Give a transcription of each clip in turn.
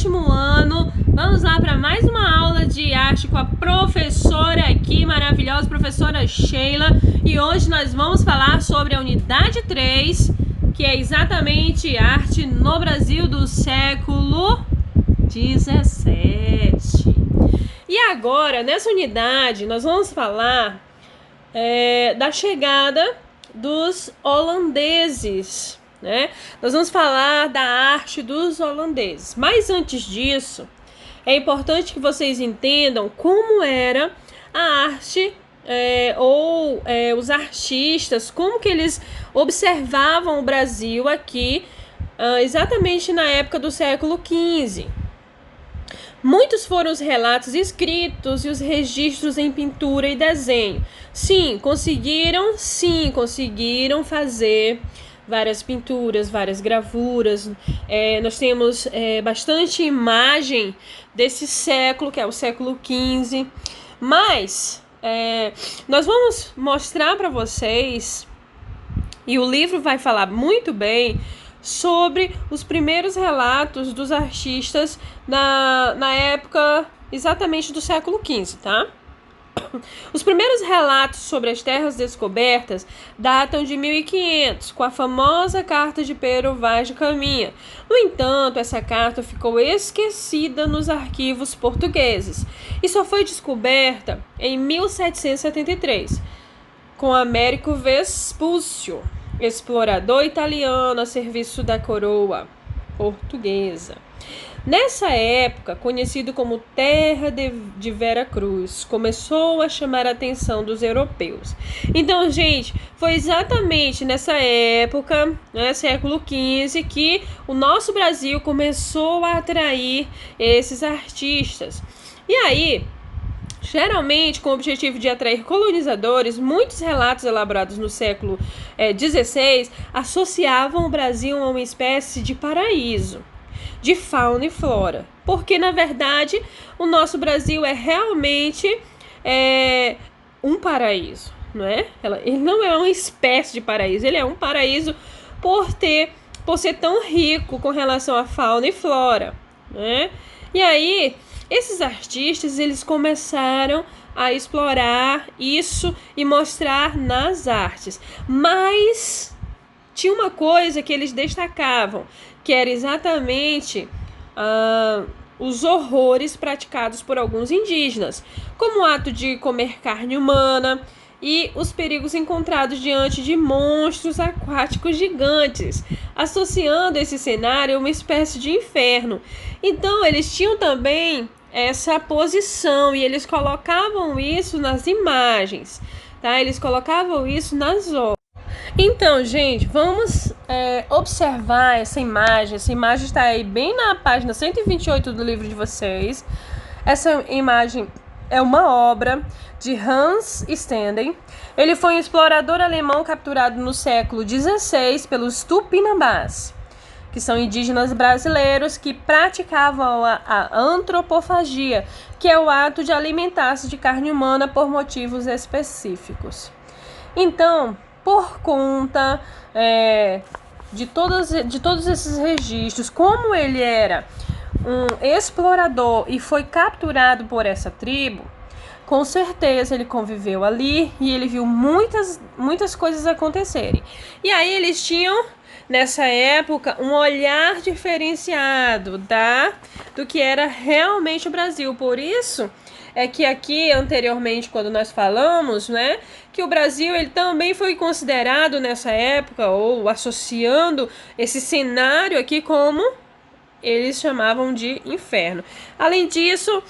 sétimo ano. Vamos lá para mais uma aula de arte com a professora aqui, maravilhosa, professora Sheila. E hoje nós vamos falar sobre a unidade 3, que é exatamente arte no Brasil do século 17. E agora, nessa unidade, nós vamos falar da chegada dos holandeses, né? Nós vamos falar da arte dos holandeses. Mas antes disso, é importante que vocês entendam como era a arte os artistas, como que eles observavam o Brasil aqui, exatamente na época do século XV. Muitos foram os relatos escritos e os registros em pintura e desenho. Sim, conseguiram fazer várias pinturas, várias gravuras. Nós temos bastante imagem desse século, que é o século XV. Mas nós vamos mostrar para vocês, e o livro vai falar muito bem sobre os primeiros relatos dos artistas na época exatamente do século XV, tá? Os primeiros relatos sobre as terras descobertas datam de 1500, com a famosa carta de Pero Vaz de Caminha. No entanto, essa carta ficou esquecida nos arquivos portugueses e só foi descoberta em 1773, com Américo Vespúcio, explorador italiano a serviço da coroa portuguesa. Nessa época, conhecido como Terra de Vera Cruz, começou a chamar a atenção dos europeus. Então, gente, foi exatamente nessa época, né, século XV, que o nosso Brasil começou a atrair esses artistas. E aí, geralmente, com o objetivo de atrair colonizadores, muitos relatos elaborados no século XVI associavam o Brasil a uma espécie de paraíso de fauna e flora, porque na verdade o nosso Brasil é realmente um paraíso, não é? Ele não é uma espécie de paraíso, ele é um paraíso por ser tão rico com relação à fauna e flora, né? E aí esses artistas, eles começaram a explorar isso e mostrar nas artes. Mas tinha uma coisa que eles destacavam, que era exatamente os horrores praticados por alguns indígenas, como o ato de comer carne humana e os perigos encontrados diante de monstros aquáticos gigantes, associando esse cenário a uma espécie de inferno. Então, eles tinham também essa posição e eles colocavam isso nas imagens, tá? Eles colocavam isso nas obras. Então, gente, vamos observar essa imagem. Essa imagem está aí bem na página 128 do livro de vocês. Essa imagem é uma obra de Hans Stenden. Ele foi um explorador alemão capturado no século XVI pelos Tupinambás, que são indígenas brasileiros que praticavam a antropofagia, que é o ato de alimentar-se de carne humana por motivos específicos. Então, por conta de todos esses registros, como ele era um explorador e foi capturado por essa tribo, com certeza ele conviveu ali e ele viu muitas coisas acontecerem. E aí eles tinham, nessa época, um olhar diferenciado do que era realmente o Brasil. Por isso é que aqui anteriormente, quando nós falamos, né, que o Brasil ele também foi considerado nessa época, ou associando esse cenário aqui como eles chamavam de inferno. Além disso,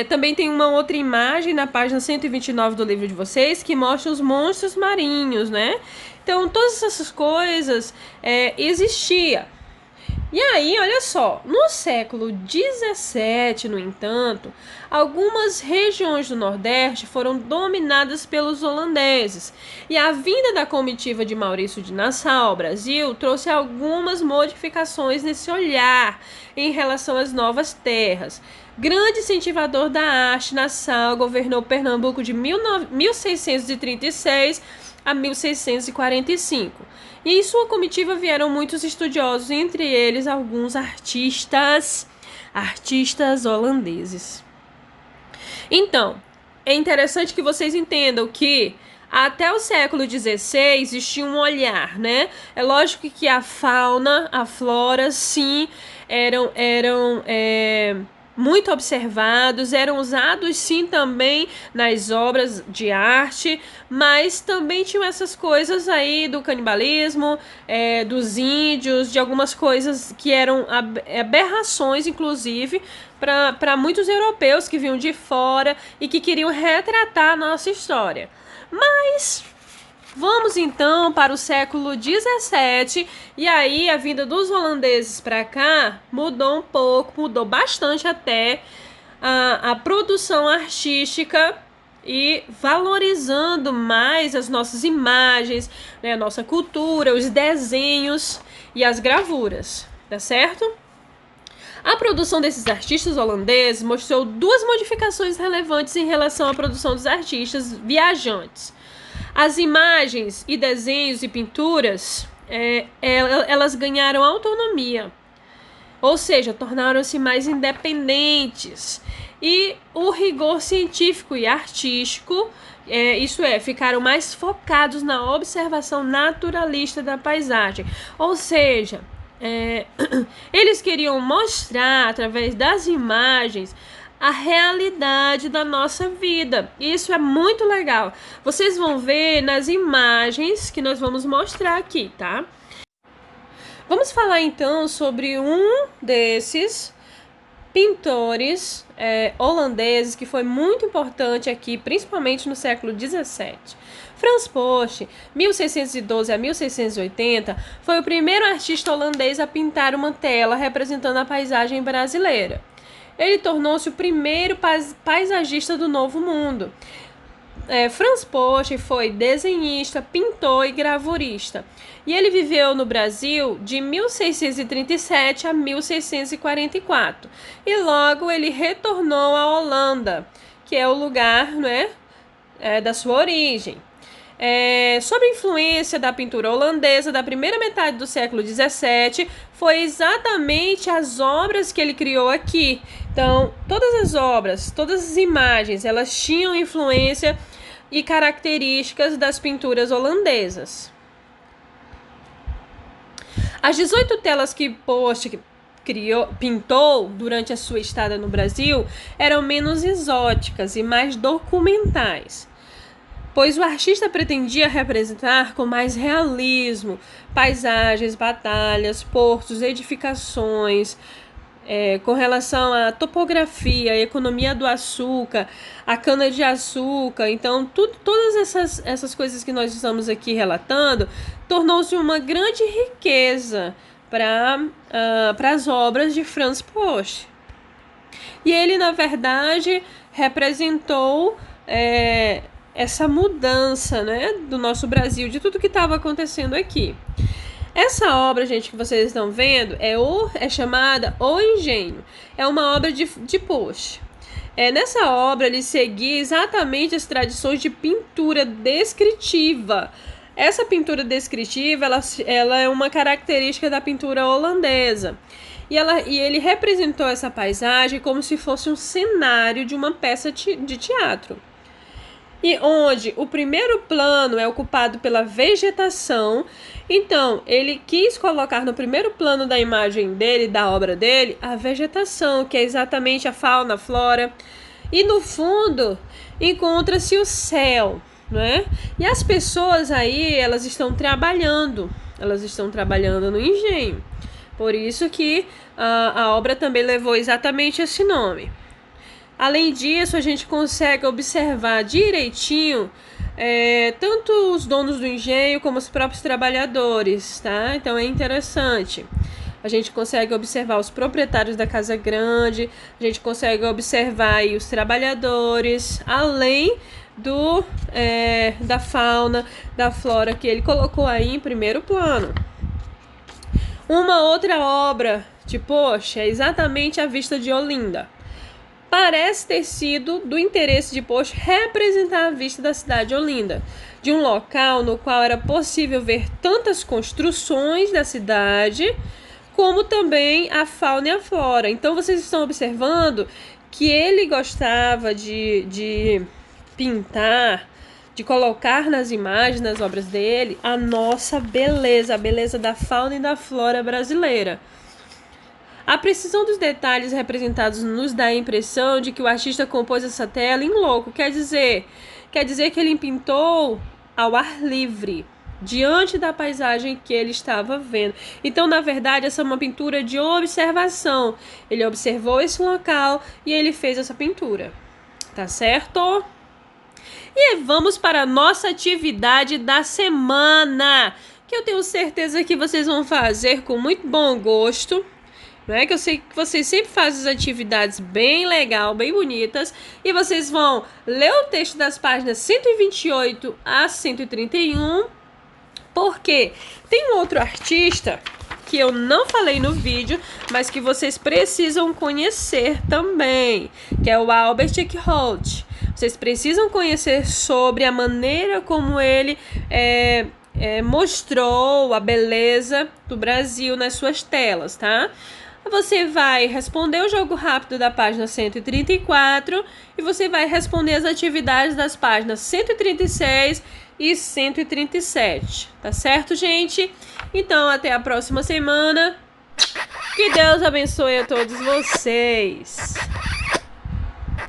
também tem uma outra imagem na página 129 do livro de vocês que mostra os monstros marinhos, né? Então, todas essas coisas existiam. E aí, olha só, no século XVII, no entanto, algumas regiões do Nordeste foram dominadas pelos holandeses. E a vinda da comitiva de Maurício de Nassau ao Brasil trouxe algumas modificações nesse olhar em relação às novas terras. Grande incentivador da arte, Nassau governou Pernambuco de 1636 a 1645. E em sua comitiva vieram muitos estudiosos, entre eles alguns artistas holandeses. Então, é interessante que vocês entendam que até o século XVI existia um olhar, né? É lógico que a fauna, a flora, sim, eram muito observados, eram usados sim também nas obras de arte, mas também tinham essas coisas aí do canibalismo, dos índios, de algumas coisas que eram aberrações, inclusive, para muitos europeus que vinham de fora e que queriam retratar a nossa história. Mas vamos então para o século XVII, e aí a vinda dos holandeses para cá mudou um pouco, mudou bastante até a produção artística e valorizando mais as nossas imagens, né, a nossa cultura, os desenhos e as gravuras, tá certo? A produção desses artistas holandeses mostrou duas modificações relevantes em relação à produção dos artistas viajantes. As imagens e desenhos e pinturas, elas ganharam autonomia, ou seja, tornaram-se mais independentes. E o rigor científico e artístico, ficaram mais focados na observação naturalista da paisagem. Ou seja, eles queriam mostrar, através das imagens, a realidade da nossa vida. Isso é muito legal. Vocês vão ver nas imagens que nós vamos mostrar aqui, tá? Vamos falar então sobre um desses pintores holandeses que foi muito importante aqui, principalmente no século XVII. Franz Post, 1612 a 1680, foi o primeiro artista holandês a pintar uma tela representando a paisagem brasileira. Ele tornou-se o primeiro paisagista do Novo Mundo. Franz Post foi desenhista, pintor e gravurista. E ele viveu no Brasil de 1637 a 1644. E logo ele retornou à Holanda, que é o lugar, né, da sua origem. Sob a influência da pintura holandesa da primeira metade do século XVII, foi exatamente as obras que ele criou aqui. Então, todas as obras, todas as imagens, elas tinham influência e características das pinturas holandesas. As 18 telas que Post pintou durante a sua estada no Brasil eram menos exóticas e mais documentais, pois o artista pretendia representar com mais realismo paisagens, batalhas, portos, edificações, com relação à topografia, a economia do açúcar, a cana-de-açúcar. Então, todas essas coisas que nós estamos aqui relatando tornou-se uma grande riqueza para as obras de Franz Post. E ele, na verdade, representou essa mudança, né, do nosso Brasil, de tudo que estava acontecendo aqui. Essa obra, gente, que vocês estão vendo é chamada O Engenho. É uma obra de Post. Nessa obra, ele seguia exatamente as tradições de pintura descritiva. Essa pintura descritiva, ela é uma característica da pintura holandesa. E ele representou essa paisagem como se fosse um cenário de uma peça de teatro. E onde o primeiro plano é ocupado pela vegetação. Então, ele quis colocar no primeiro plano da imagem dele, da obra dele, a vegetação, que é exatamente a fauna, a flora. E no fundo, encontra-se o céu, né? E as pessoas aí, elas estão trabalhando no engenho. Por isso que a obra também levou exatamente esse nome. Além disso, a gente consegue observar direitinho tanto os donos do engenho como os próprios trabalhadores, tá? Então é interessante. A gente consegue observar os proprietários da casa grande, a gente consegue observar aí os trabalhadores, além da fauna, da flora que ele colocou aí em primeiro plano. Uma outra obra de Post é exatamente a Vista de Olinda. Parece ter sido do interesse de Post representar a vista da cidade de Olinda, de um local no qual era possível ver tantas construções da cidade, como também a fauna e a flora. Então, vocês estão observando que ele gostava de pintar, de colocar nas imagens, nas obras dele, a nossa beleza, a beleza da fauna e da flora brasileira. A precisão dos detalhes representados nos dá a impressão de que o artista compôs essa tela em louco. Quer dizer que ele pintou ao ar livre, diante da paisagem que ele estava vendo. Então, na verdade, essa é uma pintura de observação. Ele observou esse local e ele fez essa pintura. Tá certo? E vamos para a nossa atividade da semana, que eu tenho certeza que vocês vão fazer com muito bom gosto. Não é que eu sei que vocês sempre fazem as atividades bem legal, bem bonitas, e vocês vão ler o texto das páginas 128 a 131, porque tem um outro artista que eu não falei no vídeo, mas que vocês precisam conhecer também, que é o Albert Eckholt. Vocês precisam conhecer sobre a maneira como ele mostrou a beleza do Brasil nas suas telas, tá? Você vai responder o jogo rápido da página 134 e você vai responder as atividades das páginas 136 e 137. Tá certo, gente? Então, até a próxima semana. Que Deus abençoe a todos vocês.